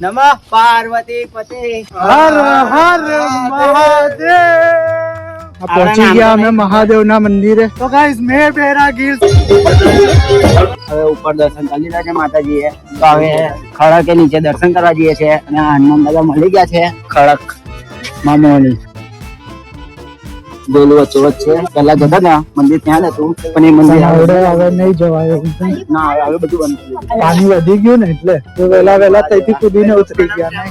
નમઃ પાર્વતી પતે હર હર મહાદેવ। પહોંચી ગયા અમે મહાદેવ ના મંદિરે। તો ગાઈસ મેં બેરા ગીર હવે ઉપર દર્શન કરી લીધા છે માતાજીએ, તો હવે ખડકે નીચે દર્શન કરવા જઈએ છે અને હનુમાન દાદા મળી ગયા છે ખડક મામોની ગોલું વચ્ચે વચ્ચે પેલા જતા ને મંદિર ત્યાં હતું, પણ એ મંદિર હવે નહીં જવાય ના હવે બધું બંધ થઈ ગયું। પાણી વધી ગયું ને એટલે તો વેલા ત્યાંથી કૂદીને ઉતરી ગયા।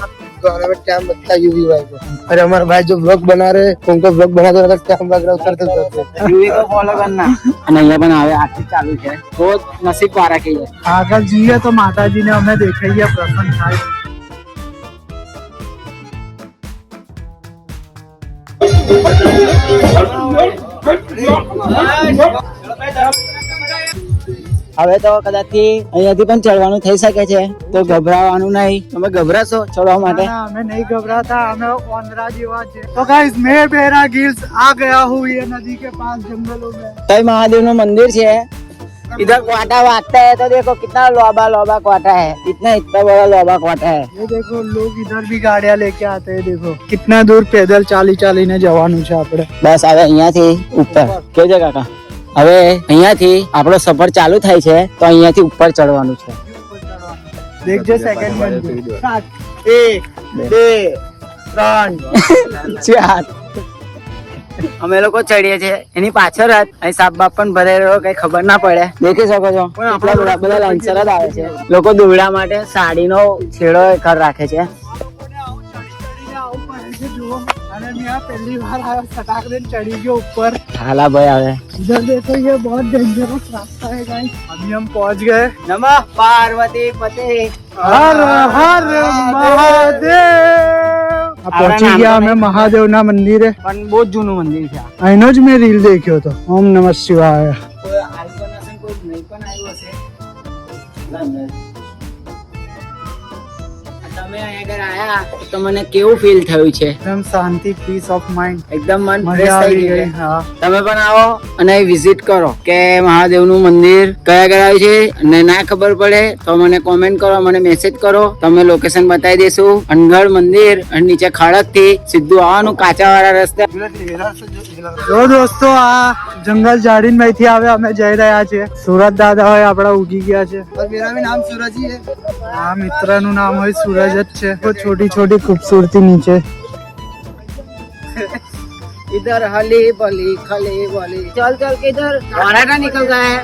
टाइम लगता है यूवी भाई को। अरे हमारे भाई जो ब्लॉग बना रहे उनको ब्लॉग बना दो टाइम लग रहा उतरते યુવી તો ફોલો કરના અને અહીંયા પણ હવે આરતી ચાલુ છે, તો નસીબ વાળા કહીએ। આગળ જઈએ તો માતાજીને અમે દેખાઈએ, પ્રસન્ન થાય। હવે તો કદાચથી અહીંયાથી પણ ચડવાનું થઈ શકે છે, તો ગભરાવાનું નહીં। તમે ગભરાશો ચડવા માટે? ना, हमें नहीं घबराता, हमें ओंदरा जीवा है। तो गाइस मैं बेरा गिल्स आ गया हूँ ये नदी के पास जंगलों में। कई महादेव નું મંદિર છે। इधर क्वाटा वागता है तो देखो कितना लोबा लोबा क्वाटा है, इतना बड़ा लोबा क्वाटा है। ये देखो लोग इधर भी गाड़ियां लेके आते हैं, देखो कितना दूर पैदल चाली ने जवानुं છે આપણે। બસ હવે અહીંયાથી ઉપર કે છે કાકા, હવે અહીંયાથી આપણો સફર ચાલુ થાય છે, તો અહીંયાથી ઉપર ચડવાનું છે। देखजे सेकंड में 1 2 3 4 અમે લોકો ચડીએ છીએ, એની પાછળ જ અહીં સાપ બાપ પણ ભરેલો, કઈ ખબર ના પડે, દેખી શકો છો। પણ આપણા બધા લાઈનસર જ આવે છે। લોકો દોરડા માટે સાડીનો છેડો કર રાખે છે। અને મેં આ પહેલી વાર આયો, સટાક દે ચડી ગયો ऊपर। હાલા ભાઈ આવે। इधर देखो ये बहुत डेंजरस रास्ता है गाइस। अभी हम पहुंच गए। નમઃ પાર્વતી પતે हर हर महादेव। पहुंची गया અમે મહાદેવ ના મંદિરે। પણ બહુ જ જૂનું મંદિર છે। અહીંનો જ મેં રીલ દેખ્યો તો। ઓમ નમઃ શિવાય। કોઈ આવ્યું હશે, કોઈ નહીં પણ આવ્યું હશે। તમે અહીંયા આગળ આયા તો મને કેવું ફીલ થયું છે? एकदम शांति, पीस ऑफ माइंड, એકદમ મન મજા ફ્રેશ થઈ આવી ગયું ગઈ। છે। હા, તમે પણ આવો અને વિઝિટ કરો કે મહાદેવનું મંદિર કયા આગળ આવ્યું છે, અને ના ખબર પડે તો મને કોમેન્ટ કરો, મને મેસેજ કરો, તમે લોકેશન બતાવી દેશું। અનગઢ મંદિર અને નીચે ખડક થી સીધું આવવાનું કાચા વાળા રસ્તે। જો દોસ્તો આ જંગલ ઝાડીન માંથી આવે અમે જઈ રહ્યા છીએ। સુરત દાદા હોય આપડા ઉગી ગયા છે। और मेरा भी नाम सूरज ही है। આ મિત્રનું નામ હોય સૂરજ જ છે। छोटी छोटी खूबसूरती नीचे। इधर हली बली खली बली चल चल के इधर निकल गया है।